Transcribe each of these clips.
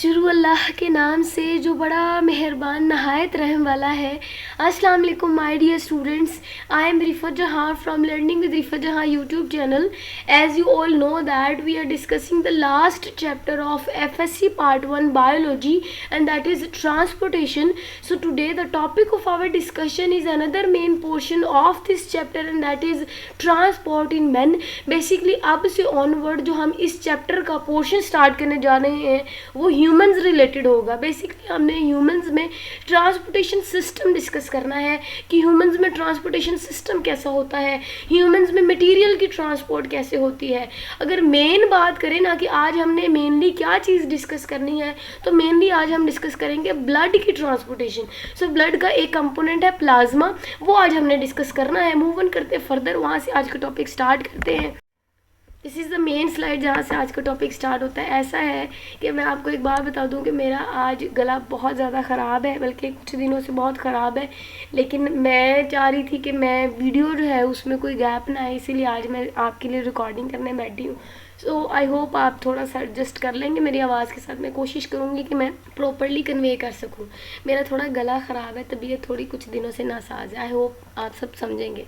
शुरू अल्लाह के नाम से जो बड़ा मेहरबान नहायत रहम वाला है। अस्सलाम वालेकुम my dear students, I am Rifat Jahan from learning with Rifat Jahan YouTube channel. As you all know that we are discussing the last chapter of FSC part 1 biology and that is transportation. So today the topic of our discussion is another main portion of this chapter and that is transport in man. Basically अब से onward जो हम इस chapter का portion start करने जा रहे हैं वो ह्यूमंस रिलेटेड होगा। बेसिकली हमने ह्यूमंस में ट्रांसपोर्टेशन सिस्टम डिस्कस करना है कि ह्यूमंस में ट्रांसपोर्टेशन सिस्टम कैसा होता है, ह्यूमंस में मटेरियल की ट्रांसपोर्ट कैसे होती है। अगर मेन बात करें ना कि आज हमने मेनली क्या चीज़ डिस्कस करनी है, तो मेनली आज हम डिस्कस करेंगे ब्लड की ट्रांसपोर्टेशन। सो ब्लड का एक कंपोनेंट है प्लाज्मा, वो आज हमने डिस्कस करना है। मूव ऑन करते हैं फर्दर, वहाँ से आज का टॉपिक स्टार्ट करते हैं। This is the main slide जहाँ से आज का टॉपिक स्टार्ट होता है। ऐसा है कि मैं आपको एक बात बता दूं कि मेरा आज गला बहुत ज़्यादा ख़राब है, बल्कि कुछ दिनों से बहुत ख़राब है, लेकिन मैं चाह रही थी कि मैं वीडियो जो है उसमें कोई गैप ना आए, इसीलिए आज मैं आपके लिए रिकॉर्डिंग करने बैठी हूँ। सो आई होप आप थोड़ा सा एडजस्ट कर लेंगे मेरी आवाज़ के साथ। मैं कोशिश करूँगी कि मैं प्रॉपरली कन्वे कर सकूँ। मेरा थोड़ा गला ख़राब है, तबीयत थोड़ी कुछ दिनों से नासाज है। आई होप आप सब समझेंगे।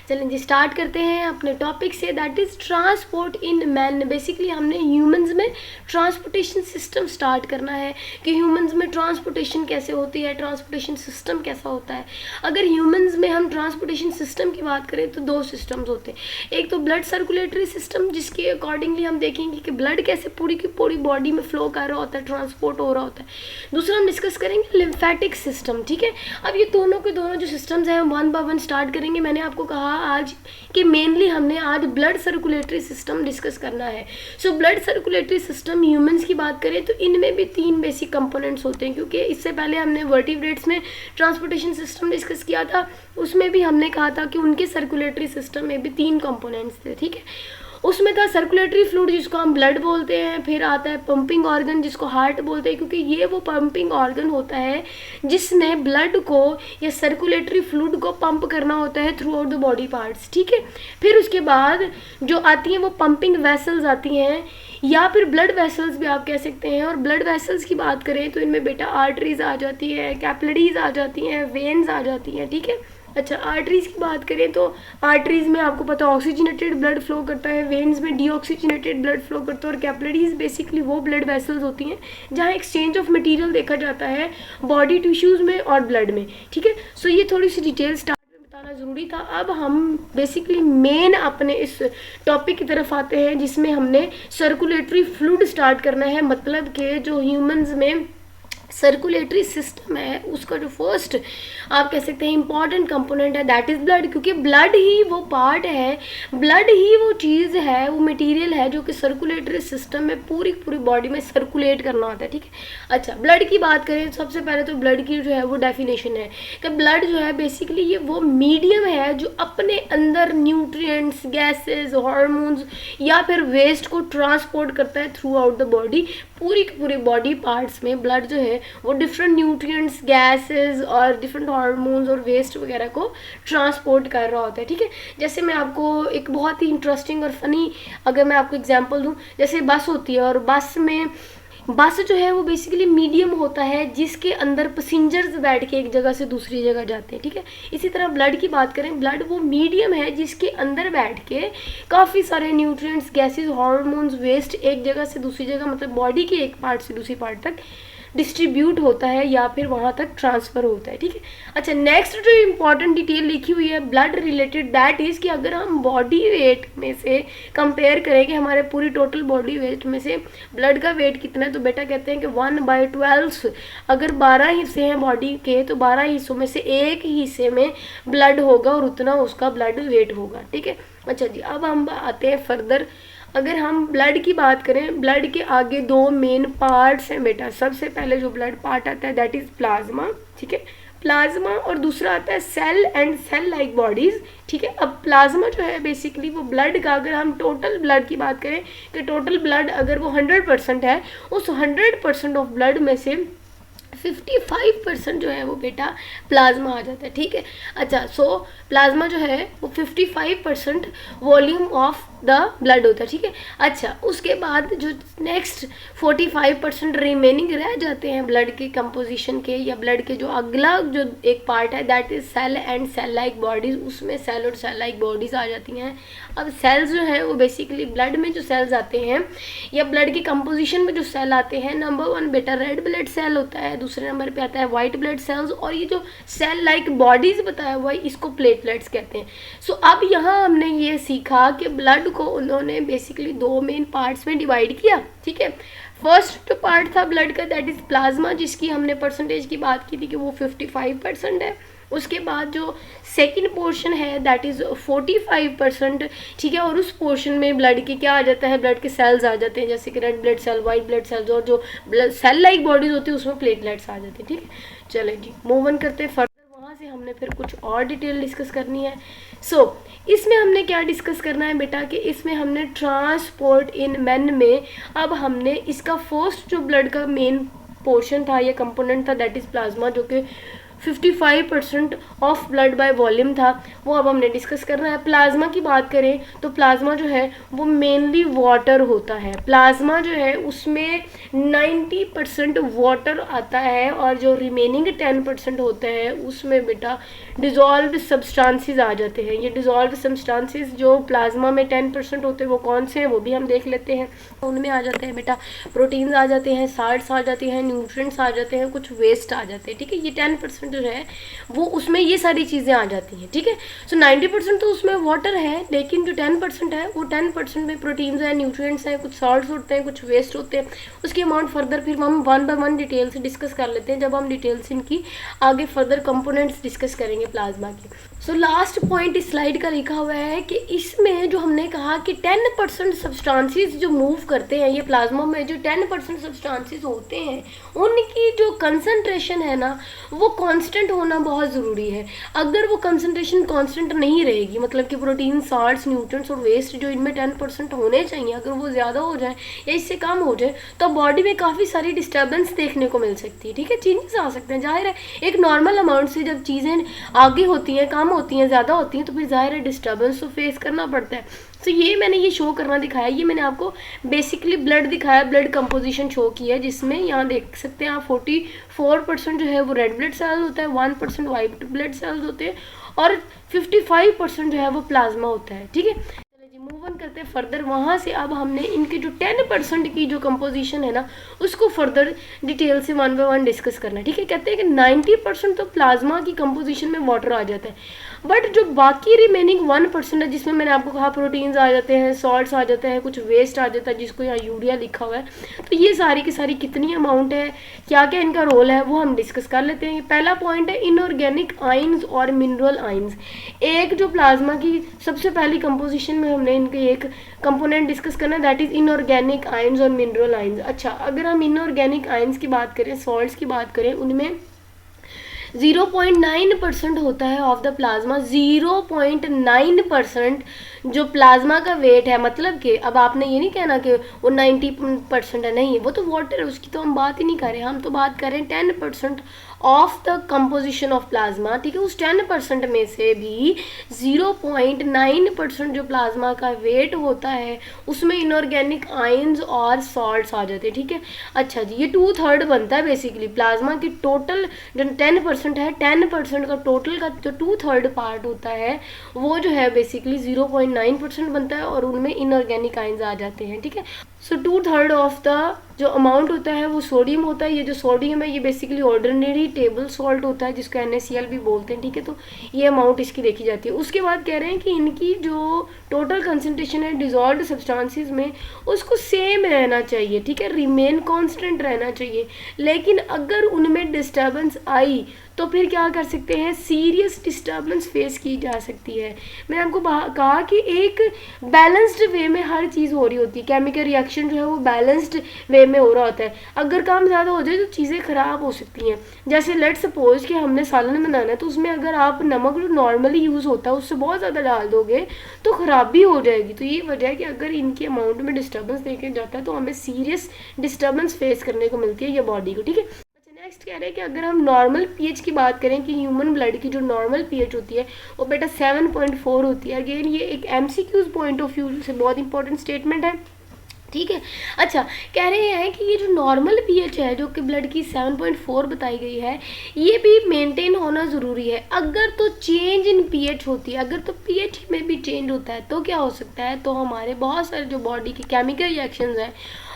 चलें जी, स्टार्ट करते हैं अपने टॉपिक से, that is transport in man. Basically हमने ह्यूमंस में ट्रांसपोर्टेशन सिस्टम स्टार्ट करना है कि ह्यूमंस में ट्रांसपोर्टेशन कैसे होती है, ट्रांसपोर्टेशन सिस्टम कैसा होता है। अगर ह्यूमंस में हम ट्रांसपोर्टेशन सिस्टम की बात करें तो दो सिस्टम्स होते हैं। एक तो ब्लड सर्कुलेटरी सिस्टम, जिसके अकॉर्डिंगली हम देखेंगे कि ब्लड कैसे पूरी की पूरी बॉडी में फ्लो कर रहा होता है, ट्रांसपोर्ट हो रहा होता है। दूसरा हम डिस्कस करेंगे लिम्फेटिक सिस्टम, ठीक है। अब ये दोनों के दोनों जो सिस्टम्स हैं हम वन बाय वन स्टार्ट करेंगे। मैंने आपको कहा आज कि मेनली हमने आज ब्लड सर्कुलेटरी सिस्टम डिस्कस करना है। So blood circulatory system humans की बात करें तो इनमें भी तीन बेसिक कंपोनेंट्स होते हैं, क्योंकि इससे पहले हमने वर्टिब्रेट्स में ट्रांसपोर्टेशन सिस्टम डिस्कस किया था, उसमें भी हमने कहा था कि उनके सर्कुलेटरी सिस्टम में भी तीन कंपोनेंट्स थे, ठीक है। उसमें था सर्कुलेटरी फ्लूइड जिसको हम ब्लड बोलते हैं, फिर आता है पंपिंग ऑर्गन जिसको हार्ट बोलते हैं, क्योंकि ये वो पंपिंग ऑर्गन होता है जिसमें ब्लड को या सर्कुलेटरी फ्लूइड को पंप करना होता है through out the body parts, ठीक है। फिर उसके बाद जो आती हैं वो पंपिंग वेसल्स आती हैं, या फिर ब्लड वेसल्स भी आप कह सकते हैं। और ब्लड वेसल्स की बात करें तो इनमें बेटा आर्टरीज आ जाती है, कैपिलरीज आ जाती हैं, वेन्स आ जाती हैं, ठीक है। अच्छा, आर्टरीज की बात करें तो आर्टरीज में आपको पता है ऑक्सीजनेटेड ब्लड फ्लो करता है, वेन्स में डीऑक्सीजनेटेड ब्लड फ्लो करता है, और कैपिलरीज बेसिकली वो ब्लड वेसल्स होती हैं जहाँ एक्सचेंज ऑफ मटेरियल देखा जाता है बॉडी टिश्यूज़ में और ब्लड में, ठीक है। सो ये थोड़ी सी डिटेल स्टार्ट में बताना ज़रूरी था। अब हम बेसिकली मेन अपने इस टॉपिक की तरफ आते हैं जिसमें हमने सर्कुलेटरी फ्लूइड स्टार्ट करना है। मतलब कि जो ह्यूमंस में सर्कुलेटरी सिस्टम है उसका जो फर्स्ट आप कह सकते हैं इंपॉर्टेंट कंपोनेंट है दैट इज़ ब्लड, क्योंकि ब्लड ही वो पार्ट है, ब्लड ही वो चीज़ है, वो मटेरियल है जो कि सर्कुलेटरी सिस्टम में पूरी पूरी बॉडी में सर्कुलेट करना होता है, ठीक है। अच्छा, ब्लड की बात करें सबसे पहले तो ब्लड की जो है वो डेफिनेशन है कि ब्लड जो है बेसिकली ये वो मीडियम है जो अपने अंदर न्यूट्रिएंट्स, गैसेज, हार्मोन्स या फिर वेस्ट को ट्रांसपोर्ट करता है थ्रू आउट द बॉडी। पूरी की पूरी बॉडी पार्ट्स में ब्लड जो है वो डिफरेंट न्यूट्रिएंट्स, गैसेस और डिफरेंट हार्मोन्स और वेस्ट वगैरह को ट्रांसपोर्ट कर रहा होता है, ठीक है। जैसे मैं आपको एक बहुत ही इंटरेस्टिंग और फनी अगर मैं आपको एग्जांपल दूं, जैसे बस होती है और बस जो है वो बेसिकली मीडियम होता है जिसके अंदर पैसेंजर्स बैठ के एक जगह से दूसरी जगह जाते हैं, ठीक है। इसी तरह ब्लड की बात करें, ब्लड वो मीडियम है जिसके अंदर बैठ के काफ़ी सारे न्यूट्रिएंट्स, गैसेस, हार्मोन्स, वेस्ट एक जगह से दूसरी जगह मतलब बॉडी के एक पार्ट से दूसरी पार्ट तक डिस्ट्रीब्यूट होता है या फिर वहाँ तक ट्रांसफ़र होता है, ठीक है। अच्छा, नेक्स्ट जो इम्पॉर्टेंट डिटेल लिखी हुई है ब्लड रिलेटेड दैट इज़ कि अगर हम बॉडी वेट में से कंपेयर करें कि हमारे पूरी टोटल बॉडी वेट में से ब्लड का वेट कितना है, तो बेटा कहते हैं कि 1/12 अगर 12 हिस्से हैं बॉडी के तो 12 हिस्सों में से एक हिस्से में ब्लड होगा और उतना उसका ब्लड वेट होगा, ठीक है। अच्छा जी, अब हम आते हैं फर्दर। अगर हम ब्लड की बात करें, ब्लड के आगे दो मेन पार्ट्स हैं बेटा। सबसे पहले जो ब्लड पार्ट आता है दैट इज़ प्लाज्मा, ठीक है, प्लाज्मा, और दूसरा आता है cell and cell like bodies, ठीक है। अब प्लाज्मा जो है बेसिकली वो ब्लड का, अगर हम टोटल ब्लड की बात करें कि टोटल ब्लड अगर वो 100% है, उस 100% ऑफ ब्लड में से 55% जो है वो बेटा प्लाज्मा आ जाता है, ठीक है। अच्छा, सो प्लाज्मा जो है वो 55% वॉल्यूम ऑफ द ब्लड होता है, ठीक है। अच्छा, उसके बाद जो नेक्स्ट 45% रिमेनिंग रह जाते हैं ब्लड के कंपोजिशन के, या ब्लड के जो अगला जो एक पार्ट है that is cell and cell like bodies, उसमें सेल और सेल लाइक बॉडीज आ जाती हैं। अब सेल्स जो है वो बेसिकली ब्लड में जो सेल्स आते हैं या ब्लड की कंपोजिशन में जो सेल आते हैं, नंबर 1 बेटा रेड ब्लड सेल होता है, दूसरे नंबर पे आता है वाइट ब्लड सेल्स, और ये जो सेल लाइक बॉडीज बताया हुआ है इसको प्लेटलेट्स कहते हैं। सो अब यहाँ हमने ये सीखा कि ब्लड को उन्होंने बेसिकली 2 मेन पार्ट्स में डिवाइड किया, ठीक है। फर्स्ट जो पार्ट था ब्लड का दैट इज प्लाज्मा, जिसकी हमने परसेंटेज की बात की थी कि वो 55% है। उसके बाद जो सेकंड पोर्शन है दैट इज़ 45%, ठीक है। और उस पोर्शन में ब्लड के क्या आ जाता है, ब्लड के सेल्स आ जाते हैं, जैसे कि red blood cell, white blood cells, और जो ब्लड सेल लाइक बॉडीज होती है उसमें प्लेटलेट्स आ जाते हैं, ठीक है। चले जी मूव ऑन करते हैं फर्दर, वहाँ से हमने फिर कुछ और डिटेल डिस्कस करनी है। सो इसमें हमने क्या डिस्कस करना है बेटा कि इसमें हमने ट्रांसपोर्ट इन मैन में, अब हमने इसका फर्स्ट जो ब्लड का मेन पोर्शन था या कंपोनेंट था दैट इज़ प्लाज्मा, जो कि 55% ऑफ ब्लड बाय वॉल्यूम था, वो अब हमने डिस्कस करना है। प्लाज्मा की बात करें तो प्लाज्मा जो है वो मेनली वाटर होता है। प्लाज्मा जो है उसमें 90% वाटर आता है, और जो रिमेनिंग 10% होते हैं उसमें बेटा डिज़ोल्व सब्सटेंसेस आ जाते हैं। ये डिज़ोल्व सब्सटेंसेस जो प्लाज्मा में 10% होते हैं वो कौन से हैं वो भी हम देख लेते हैं। उनमें आ जाते हैं बेटा प्रोटीन्स आ जाते हैं, साल्ट्स आ जाते हैं, न्यूट्रिएंट्स आ जाते हैं, कुछ वेस्ट आ जाते हैं, ठीक है। ये 10% जो है वो उसमें ये सारी चीज़ें आ जाती हैं, ठीक है। सो 90% तो उसमें वाटर है, लेकिन जो 10% है वो 10% में प्रोटीन्स हैं, न्यूट्रिएंट्स हैं, कुछ सॉल्ट्स होते हैं, कुछ वेस्ट होते हैं। उसकी अमाउंट फर्दर फिर हम 1 बाय 1 डिटेल से डिस्कस कर लेते हैं जब हम डिटेल से इनकी आगे फर्दर कंपोनेंट्स डिस्कस करेंगे प्लाज्मा की। सो लास्ट पॉइंट इस स्लाइड का लिखा हुआ है कि इसमें जो हमने कहा कि 10% सब्सटेंसेस जो मूव करते हैं, ये प्लाज्मा में जो 10% सब्सटेंसेस होते हैं उनकी जो कंसंट्रेशन है ना वो कांस्टेंट होना बहुत ज़रूरी है। अगर वो कंसंट्रेशन कांस्टेंट नहीं रहेगी, मतलब कि प्रोटीन, साल्ट्स, न्यूट्रिएंट्स और वेस्ट जो इनमें 10% होने चाहिए, अगर वो ज़्यादा हो जाए या इससे कम हो जाए तो बॉडी में काफ़ी सारी डिस्टर्बेंस देखने को मिल सकती है, ठीक है। चेंजेस आ सकते हैं। जाहिर है एक नॉर्मल अमाउंट से जब चीज़ें आगे होती हैं, कम होती हैं, ज़्यादा होती हैं, तो फिर जाहिर है डिस्टर्बेंस तो फेस करना पड़ता है। तो ये मैंने ये शो करना दिखाया, ये मैंने आपको बेसिकली ब्लड दिखाया, ब्लड कंपोजिशन शो की है, जिसमें यहाँ देख सकते हैं आप 44% जो है वो रेड ब्लड सेल्स होता है, 1% वाइट ब्लड सेल्स होते हैं, और 55% जो है वो प्लाज्मा होता है, ठीक है। मूव ऑन करते हैं फर्दर। वहाँ से अब हमने इनके जो 10% की जो कंपोजिशन है ना उसको फर्दर डिटेल से 1 बाय 1 डिस्कस करना है, ठीक है। कहते हैं कि 90% तो प्लाज्मा की कंपोजिशन में वाटर आ जाता है, बट जो बाकी रिमेनिंग 1% है जिसमें मैंने आपको कहा प्रोटीन्स आ जाते हैं, सॉल्ट्स आ जाते हैं, कुछ वेस्ट आ जाता है जिसको यहाँ यूरिया लिखा हुआ है, तो ये सारी की सारी कितनी अमाउंट है, क्या क्या इनका रोल है, वो हम डिस्कस कर लेते हैं। पहला पॉइंट है इनऑर्गेनिक आइंस और मिनरल आइंस। एक जो प्लाज्मा की सबसे पहली कंपोजिशन में हमने इनके एक कंपोनेंट डिस्कस करना है दैट इज इनऑर्गेनिक आइंस और मिनरल आइंस। अच्छा, अगर हम इनऑर्गेनिक आइंस की बात करें, सॉल्ट्स की बात करें, उनमें 0.9% होता है ऑफ द प्लाज्मा। 0.9% जो प्लाज्मा का वेट है, मतलब कि अब आपने ये नहीं कहना कि वो 90% है, नहीं, वो तो वाटर है, उसकी तो हम बात ही नहीं कर रहे, हम तो बात कर रहे हैं 10% of the composition of plasma, ठीक है। उस 10% में से भी 0.9% जो प्लाज्मा का वेट होता है उसमें इनऑर्गेनिक आयंस और सॉल्ट्स आ जाते हैं, ठीक है। अच्छा जी, ये 2/3 बनता है बेसिकली प्लाज्मा की टोटल जो 10% है, 10% का टोटल का जो 2/3 पार्ट होता है वो जो है बेसिकली 0.9% बनता है, और उनमें इनऑर्गेनिक आयंस आ जाते हैं, ठीक है। सो 2/3 ऑफ द जो अमाउंट होता है वो सोडियम होता है। ये जो सोडियम है ये बेसिकली ऑर्डिनरी टेबल सॉल्ट होता है जिसको NaCl भी बोलते हैं, ठीक है। तो ये अमाउंट इसकी देखी जाती है। उसके बाद कह रहे हैं कि इनकी जो टोटल कंसंट्रेशन है डिजॉल्व्ड सब्सटेंसेस में उसको सेम रहना चाहिए, ठीक है, रिमेन कांस्टेंट रहना चाहिए। लेकिन अगर उनमें डिस्टर्बेंस आई तो फिर क्या कर सकते हैं, सीरियस डिस्टर्बेंस फेस की जा सकती है। मैंने आपको कहा कि एक बैलेंस्ड वे में हर चीज़ हो रही होती है, केमिकल रिएक्शन जो है वो बैलेंस्ड वे में हो रहा होता है। अगर काम ज़्यादा हो जाए तो चीज़ें ख़राब हो सकती हैं। जैसे लेट सपोज कि हमने सालन बनाना है, तो उसमें अगर आप नमक जो नॉर्मली यूज़ होता है उससे बहुत ज़्यादा डाल दोगे तो ख़राबी हो जाएगी। तो ये वजह है कि अगर इनकी अमाउंट में डिस्टर्बेंस देखे जाता है तो हमें सीरियस डिस्टर्बेंस फेस करने को मिलती है ये बॉडी को, ठीक है। नेक्स्ट कह रहे हैं कि अगर हम नॉर्मल पीएच की बात करें कि ह्यूमन ब्लड की जो नॉर्मल पीएच होती है वो बेटा 7.4 होती है। अगेन ये एक एमसीक्यूज पॉइंट ऑफ व्यू से बहुत इंपॉर्टेंट स्टेटमेंट है, ठीक है। अच्छा, कह रहे हैं कि ये जो नॉर्मल पीएच है जो कि ब्लड की 7.4 बताई गई है, ये भी मेंटेन होना ज़रूरी है। अगर तो चेंज इन पीएच होती है, अगर तो पीएच में भी चेंज होता है तो क्या हो सकता है, तो हमारे बहुत सारे जो बॉडी के केमिकल रिएक्शंस हैं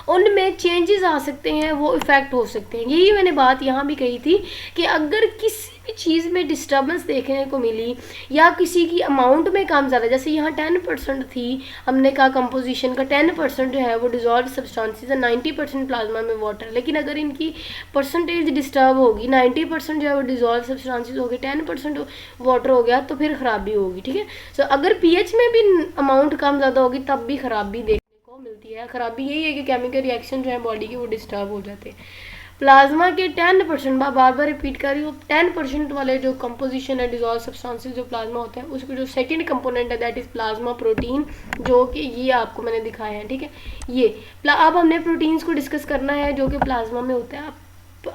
उनमें चेंजेस आ सकते हैं, वो इफ़ेक्ट हो सकते हैं। यही मैंने बात यहाँ भी कही थी कि अगर किसी भी चीज़ में डिस्टर्बेंस देखने को मिली या किसी की अमाउंट में कम ज़्यादा, जैसे यहाँ 10% थी, हमने कहा कंपोजिशन का 10% जो है वो डिजॉल्व सब्सटेंसेस है, 90% प्लाज्मा में वाटर, लेकिन अगर इनकी परसेंटेज डिस्टर्ब होगी, 90% जो है वो डिजॉल्व सब्सटेंसेस हो गए, 10% वाटर हो गया, तो फिर ख़राबी होगी, ठीक है। सो अगर पीएच में भी अमाउंट कम ज़्यादा होगी तब भी ख़राबी मिलती है। खराबी यही है कि केमिकल रिएक्शन जो है बॉडी के वो डिस्टर्ब हो जाते हैं। प्लाज्मा के 10%, बार बार रिपीट कर रही हूँ, 10% वाले जो कंपोजिशन है डिजॉल्व सब्सटेंसेस जो प्लाज्मा होता है उसकी जो सेकंड कंपोनेंट है दैट इज प्लाज्मा प्रोटीन, जो कि ये आपको मैंने दिखाया है, ठीक है। ये अब हमने प्रोटीन्स को डिस्कस करना है जो कि प्लाज्मा में होता है।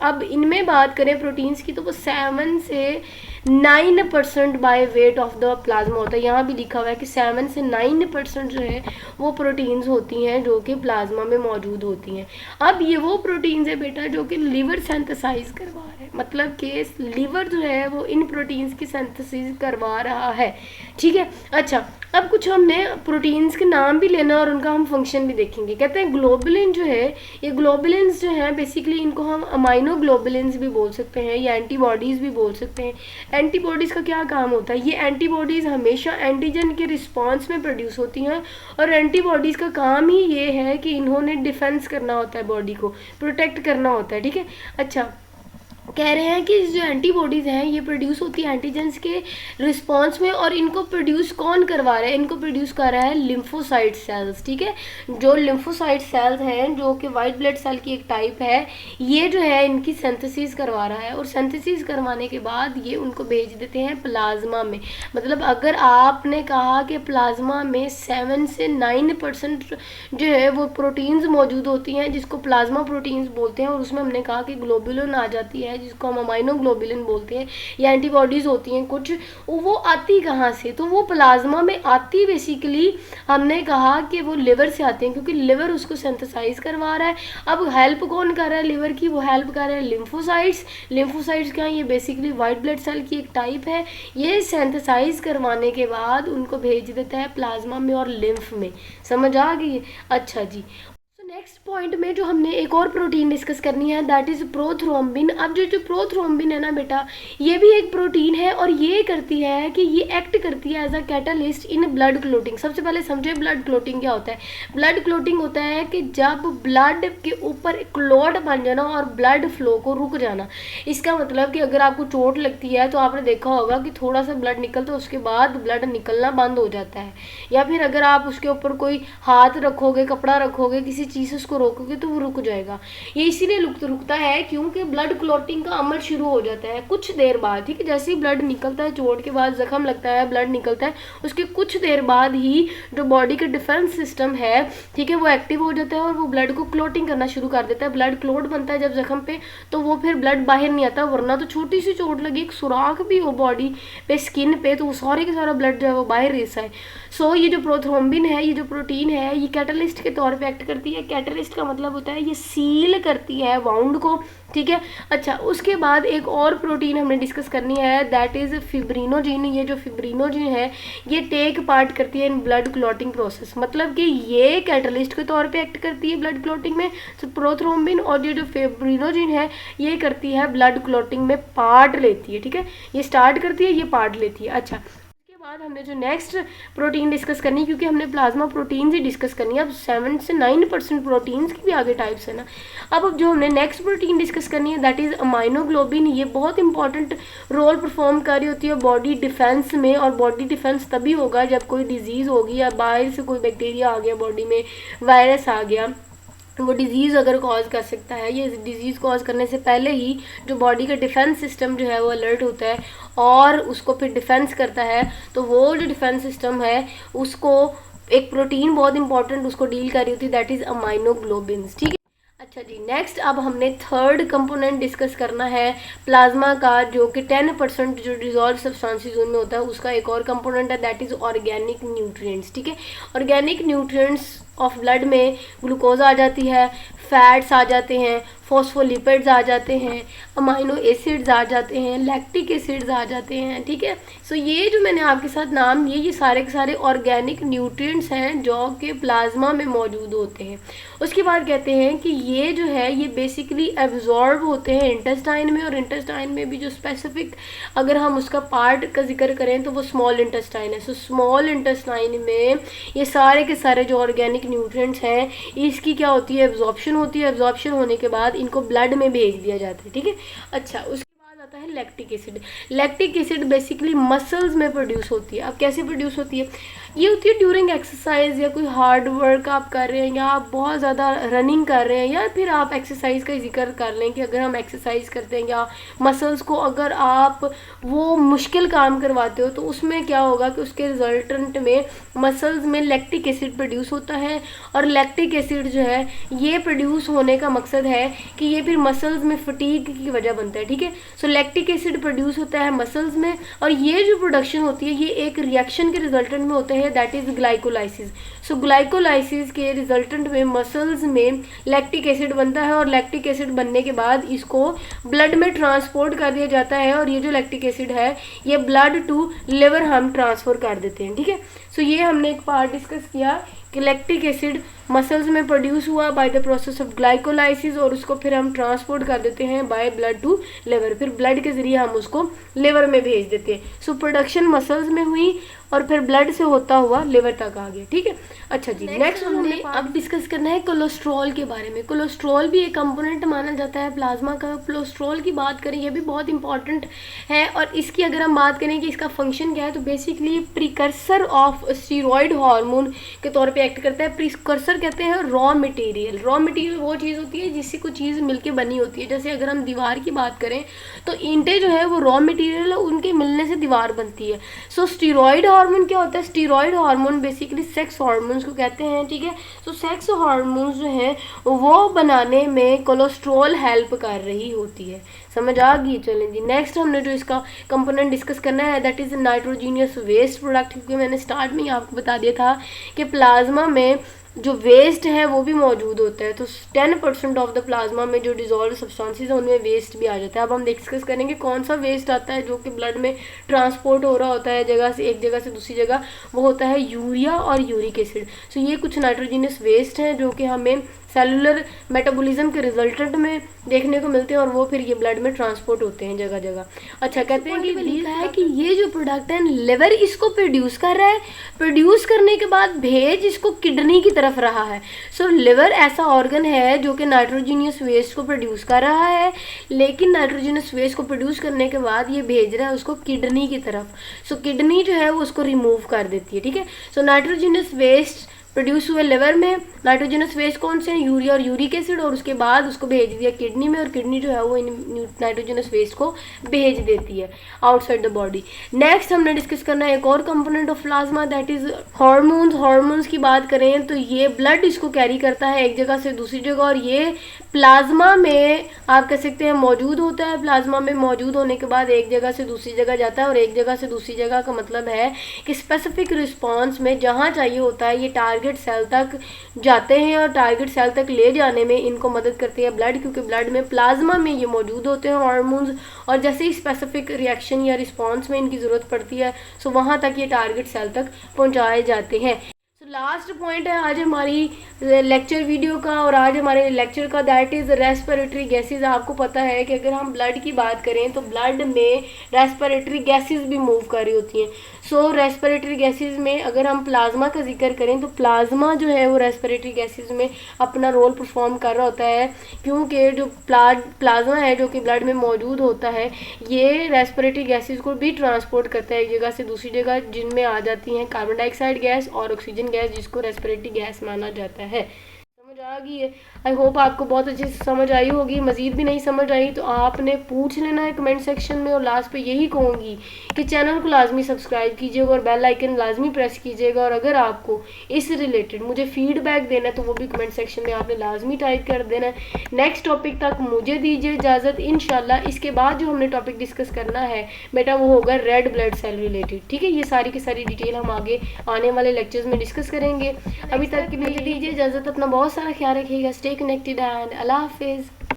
अब इनमें बात करें प्रोटीन्स की तो वो 7 से 9% by weight of the plasma होता है। यहाँ भी लिखा हुआ है कि 7 से 9% जो है वो प्रोटीन्स होती हैं जो कि प्लाज्मा में मौजूद होती हैं। अब ये वो प्रोटीन्स है बेटा जो कि लिवर सिंथेसाइज करवा रहे हैं, मतलब कि लिवर जो है वो इन प्रोटीन्स की सिंथेसिस करवा रहा है, ठीक है। अच्छा, अब कुछ हमने प्रोटीन्स के नाम भी लेना और उनका हम फंक्शन भी देखेंगे। कहते हैं ग्लोबुलिन जो है, ये ग्लोबुलिन्स जो हैं बेसिकली इनको हम अमाइनो ग्लोबुलिन्स भी बोल सकते हैं या एंटीबॉडीज़ भी बोल सकते हैं। एंटीबॉडीज़ का क्या काम होता है, ये एंटीबॉडीज़ हमेशा एंटीजन के रिस्पांस में प्रोड्यूस होती हैं और एंटीबॉडीज़ का काम ही ये है कि इन्होंने डिफेंस करना होता है, बॉडी को प्रोटेक्ट करना होता है, ठीक है। अच्छा, कह रहे हैं कि जो एंटीबॉडीज़ हैं ये प्रोड्यूस होती है एंटीजेंस के रिस्पांस में, और इनको प्रोड्यूस कौन करवा रहा है, इनको प्रोड्यूस कर रहा है लिम्फोसाइट सेल्स, ठीक है। जो लिम्फोसाइट सेल्स हैं जो कि वाइट ब्लड सेल की एक टाइप है, ये जो है इनकी सिंथेसिस करवा रहा है और सिंथेसिस करवाने के बाद ये उनको भेज देते हैं प्लाज्मा में। मतलब अगर आपने कहा कि प्लाज्मा में 7 से 9% जो है वो प्रोटीन्स मौजूद होती हैं जिसको प्लाज्मा प्रोटीन्स बोलते हैं, और उसमें हमने कहा कि ग्लोबुलिन आ जाती है जिसको हम अमाइनो ग्लोबुलिन बोलते हैं, या एंटीबॉडीज़ होती हैं कुछ, वो आती कहाँ से, तो वो प्लाज्मा में आती बेसिकली हमने कहा कि वो लिवर से आती हैं क्योंकि लिवर उसको सिंथेसाइज करवा रहा है। अब हेल्प कौन कर रहा है लिवर की, वो हेल्प कर रहा है लिम्फोसाइट्स। लिम्फोसाइट्स क्या है, ये बेसिकली वाइट ब्लड सेल की एक टाइप है। ये सिंथेसाइज करवाने के बाद उनको भेज देता है प्लाज्मा में और लिम्फ में। समझ आ गई? अच्छा जी, नेक्स्ट पॉइंट में जो हमने एक और प्रोटीन डिस्कस करनी है दैट इज प्रोथ्रोम्बिन। अब जो प्रोथ्रोम्बिन है ना बेटा, ये भी एक प्रोटीन है और ये करती है कि ये एक्ट करती है as a catalyst in blood clotting. सबसे पहले समझे ब्लड क्लोटिंग क्या होता है। ब्लड क्लोटिंग होता है कि जब ब्लड के ऊपर क्लॉट बन जाना और ब्लड फ्लो को रुक जाना। इसका मतलब कि अगर आपको चोट लगती है तो आपने देखा होगा कि थोड़ा सा ब्लड निकलता है उसके बाद ब्लड निकलना बंद हो जाता है, या फिर अगर आप उसके ऊपर कोई हाथ रखोगे, कपड़ा रखोगे, किसी चीज़ से उसको रोकोगे तो वो रुक जाएगा। ये इसीलिए रुकता है क्योंकि ब्लड क्लॉटिंग का अमल शुरू हो जाता है कुछ देर बाद, ठीक है। जैसे ही ब्लड निकलता है, चोट के बाद जख्म लगता है, ब्लड निकलता है, उसके कुछ देर बाद ही जो बॉडी का डिफेंस सिस्टम है, ठीक है, वो एक्टिव हो जाता है और वो ब्लड को क्लॉटिंग करना शुरू कर देता है। ब्लड क्लॉट बनता है जब जख्म पे, तो वो फिर ब्लड बाहर नहीं आता, वरना तो छोटी सी चोट लगी, एक सुराख भी हो बॉडी पे, स्किन पे, तो वो सारे के सारा ब्लड जो है वो बाहर रेसा है। सो ये जो प्रोथ्रोम्बिन है, ये जो प्रोटीन है, ये कैटलिस्ट के तौर पे एक्ट करती है। कैटलिस्ट का मतलब होता है ये सील करती है वाउंड को, ठीक है। अच्छा, उसके बाद एक और प्रोटीन हमने डिस्कस करनी है दैट इज फिब्रिनोजिन। ये जो फिब्रिनोजिन है ये टेक पार्ट करती है इन ब्लड क्लॉटिंग प्रोसेस, मतलब कि ये कैटलिस्ट के तौर पे एक्ट करती है ब्लड क्लॉटिंग में, तो प्रोथ्रोम्बिन, और ये जो फिब्रिनोजिन है ये करती है ब्लड क्लॉटिंग में पार्ट लेती है, ठीक है। ये स्टार्ट करती है, ये पार्ट लेती है। अच्छा, बाद हमने जो नेक्स्ट प्रोटीन डिस्कस करनी है, क्योंकि हमने प्लाज्मा प्रोटीन ही डिस्कस करनी है, अब 7 से 9% प्रोटीन्स की भी आगे टाइप्स है ना। अब जो हमने नेक्स्ट प्रोटीन डिस्कस करनी है दैट इज अमाइनोग्लोबिन। ये बहुत इंपॉर्टेंट रोल परफॉर्म कर रही होती है बॉडी डिफेंस में, और बॉडी डिफेंस तभी होगा जब कोई डिजीज़ होगी या बाहर से कोई बैक्टीरिया आ गया बॉडी में, वायरस आ गया, वो डिज़ीज़ अगर कॉज कर सकता है। ये डिज़ीज़ कॉज करने से पहले ही जो बॉडी का डिफेंस सिस्टम जो है वो अलर्ट होता है और उसको फिर डिफेंस करता है। तो वो जो डिफेंस सिस्टम है उसको एक प्रोटीन बहुत इंपॉर्टेंट उसको डील कर रही होती है दैट इज़ अमाइनोग्लोबिन्स, ठीक है। अच्छा जी, नेक्स्ट अब हमने थर्ड कंपोनेंट डिस्कस करना है प्लाज्मा का, जो कि 10% जो डिजॉल्व सब्सटेंसेस उनमें होता है उसका एक और कंपोनेंट है, दैट इज ऑर्गेनिक न्यूट्रिएंट्स। ठीक है, ऑर्गेनिक न्यूट्रिएंट्स ऑफ ब्लड में ग्लूकोज आ जाती है, फैट्स आ जाते हैं, फॉस्फोलिपिड्स आ जाते हैं, अमाइनो एसिड्स आ जाते हैं, लैक्टिक एसिड्स आ जाते हैं। ठीक है, सो ये जो मैंने आपके साथ नाम लिए ये सारे के सारे ऑर्गेनिक न्यूट्रिएंट्स हैं जो कि प्लाज्मा में मौजूद होते हैं। उसके बाद कहते हैं कि ये जो है ये बेसिकली एब्जॉर्ब होते हैं इंटेस्टाइन में, और इंटेस्टाइन में भी जो स्पेसिफिक अगर हम उसका पार्ट का जिक्र करें तो वो स्मॉल इंटेस्टाइन है। सो स्मॉल इंटेस्टाइन में ये सारे के सारे जो ऑर्गेनिक न्यूट्रिएंट्स हैं इसकी क्या होती है, एब्जॉर्प्शन होती है। एब्जॉर्प्शन होने के बाद इनको ब्लड में भेज दिया जाता है। ठीक है, अच्छा उसके बाद आता है lactic acid. Lactic acid basically muscles में प्रोड्यूस होती है। अब कैसे प्रोड्यूस होती है, ये होती है ड्यूरिंग एक्सरसाइज, या कोई हार्ड वर्क आप कर रहे हैं, या आप बहुत ज़्यादा रनिंग कर रहे हैं, या फिर आप एक्सरसाइज का जिक्र कर लें कि अगर हम एक्सरसाइज करते हैं या मसल्स को अगर आप वो मुश्किल काम करवाते हो तो उसमें क्या होगा कि उसके रिजल्टेंट में मसल्स में लैक्टिक एसिड प्रोड्यूस होता है। और लैक्टिक एसिड जो है ये प्रोड्यूस होने का मकसद है कि ये फिर मसल्स में फटीग की वजह बनता है। ठीक है, सो लैक्टिक एसिड प्रोड्यूस होता है मसल्स में, और ये जो प्रोडक्शन होती है ये एक रिएक्शन के रिजल्टेंट में होता है, that is glycolysis. So glycolysis के रिजल्टेंट में मसल्स में लैक्टिक एसिड बनता है, और लैक्टिक एसिड बनने के बाद इसको ब्लड में ट्रांसपोर्ट कर दिया जाता है, और ये जो लैक्टिक एसिड है ये ब्लड टू लिवर हम ट्रांसफर कर देते हैं। ठीक है, सो ये हमने एक पार्ट डिस्कस किया कि लैक्टिक एसिड मसल्स में प्रोड्यूस हुआ by the process of glycolysis, और उसको फिर हम ट्रांसपोर्ट कर देते हैं बाय ब्लड टू लिवर, फिर ब्लड के जरिए हम उसको लिवर में भेज देते हैं। सो प्रोडक्शन मसल्स में हुई और फिर ब्लड से होता हुआ लिवर तक आ गया। ठीक है, अच्छा जी, नेक्स्ट हमने अब डिस्कस करना है कोलेस्ट्रॉल के बारे में। कोलेस्ट्रॉल भी एक कंपोनेंट माना जाता है प्लाज्मा का। कोलेस्ट्रॉल की बात करें ये भी बहुत इंपॉर्टेंट है, और इसकी अगर हम बात करें कि इसका फंक्शन क्या है तो basically precursor of steroid hormone के तौर पे एक्ट करता है। प्रिकर्सर कहते हैं रॉ मटेरियल। रॉ मटेरियल वो चीज़ होती है जिससे कोई चीज़ मिलके बनी होती है। जैसे अगर हम दीवार की बात करें तो ईंटें जो है वो रॉ मटेरियल है, उनके मिलने से दीवार बनती है। सो स्टीरॉयड हार्मोन क्या होता है, steroid hormone basically sex hormones को कहते हैं। ठीक है, तो सेक्स हार्मोन्स जो हैं वो बनाने में कोलेस्ट्रॉल हेल्प कर रही होती है। समझ आ गई? चलें जी, नेक्स्ट हमने जो इसका कंपोनेंट डिस्कस करना है that is nitrogenous waste product, क्योंकि मैंने स्टार्ट में ही आपको बता दिया था कि प्लाज्मा में जो वेस्ट है वो भी मौजूद होता है। तो 10% ऑफ द प्लाज्मा में जो डिजॉल्व सब्सटेंसेस है उनमें वेस्ट भी आ जाता है। अब हम डिस्कस करेंगे कौन सा वेस्ट आता है जो कि ब्लड में ट्रांसपोर्ट हो रहा होता है जगह से एक जगह से दूसरी जगह, वो होता है यूरिया और यूरिक एसिड। सो ये कुछ नाइट्रोजीनियस वेस्ट हैं जो कि हमें सेलुलर मेटाबॉलिज्म के रिजल्टेंट में देखने को मिलते हैं, और वो फिर ये ब्लड में ट्रांसपोर्ट होते हैं जगह जगह। अच्छा, कहते हैं कि लिखा है कि ये जो प्रोडक्ट है लिवर इसको प्रोड्यूस कर रहा है, प्रोड्यूस करने के बाद भेज इसको किडनी की तरफ रहा है। सो लिवर ऐसा ऑर्गन है जो कि नाइट्रोजीनियस वेस्ट को प्रोड्यूस कर रहा है, लेकिन नाइट्रोजीनियस वेस्ट को प्रोड्यूस करने के बाद ये भेज रहा है उसको किडनी की तरफ। सो किडनी जो है वो उसको रिमूव कर देती है। ठीक है, सो नाइट्रोजीनियस वेस्ट प्रोड्यूस हुए लिवर में। नाइट्रोजनस वेस्ट कौन से हैं, यूरिया और यूरिक एसिड, और उसके बाद उसको भेज दिया किडनी में, और किडनी जो है वो इन नाइट्रोजनस वेस्ट को भेज देती है आउटसाइड द बॉडी। नेक्स्ट हमने डिस्कस करना है एक और component of plasma that is hormones. Hormones की बात करें तो ये ब्लड इसको कैरी करता है एक जगह से दूसरी जगह, और ये प्लाज्मा में आप कह सकते हैं मौजूद होता है। प्लाज्मा में मौजूद होने के बाद एक जगह से दूसरी जगह जाता है, और एक जगह से दूसरी जगह का मतलब है कि स्पेसिफिक रिस्पॉन्स में जहाँ चाहिए होता है ये टारगेट सेल तक जाते हैं, और टारगेट सेल तक ले जाने में इनको मदद करती है ब्लड, क्योंकि ब्लड में प्लाज्मा में ये मौजूद होते हैं हार्मोन्स, और जैसे ही स्पेसिफिक रिएक्शन या रिस्पॉन्स में इनकी ज़रूरत पड़ती है सो वहाँ तक ये टारगेट सेल तक पहुँचाए जाते हैं। लास्ट पॉइंट है आज हमारी लेक्चर वीडियो का, और आज हमारे लेक्चर का दैट इज़ रेस्पिरेटरी गैसेस। आपको पता है कि अगर हम ब्लड की बात करें तो ब्लड में रेस्पिरेटरी गैसेस भी मूव कर रही होती हैं। सो रेस्पिरेटरी गैसेस में अगर हम प्लाज्मा का जिक्र करें तो प्लाज्मा जो है वो रेस्पिरेटरी गैसेस में अपना रोल परफॉर्म कर रहा होता है, क्योंकि जो प्लाज्मा है जो कि ब्लड में मौजूद होता है ये रेस्पिरेटरी गैसेस को भी ट्रांसपोर्ट करता है एक जगह से दूसरी जगह, जिनमें आ जाती हैं कार्बन डाइऑक्साइड गैस और ऑक्सीजन गैस, जिसको रेस्पिरेटरी गैस माना जाता है। समझ आ गई है। आई होप आपको बहुत अच्छे से समझ आई होगी। मज़ीद भी नहीं समझ आई तो आपने पूछ लेना है कमेंट सेक्शन में। और लास्ट पे यही कहूँगी कि चैनल को लाजमी सब्सक्राइब कीजिएगा और बेल आइकन लाजमी प्रेस कीजिएगा। और अगर आपको इससे रिलेटेड मुझे फीडबैक देना है तो वो भी कमेंट सेक्शन में आपने लाजमी टाइप कर देना है। नेक्स्ट टॉपिक तक मुझे दीजिए इजाज़त। इंशाल्लाह इसके बाद जो हमने टॉपिक डिस्कस करना है बेटा वो होगा रेड ब्लड सेल रिलेटेड। ठीक है, ये सारी की सारी डिटेल हम आगे आने वाले लेक्चर्स में डिस्कस करेंगे। अभी तक के लिए दीजिए इजाज़त। अपना बहुत सारा ख्याल रखिएगा। स्टे कनेक्टेड एंड अल्लाह हाफिज़।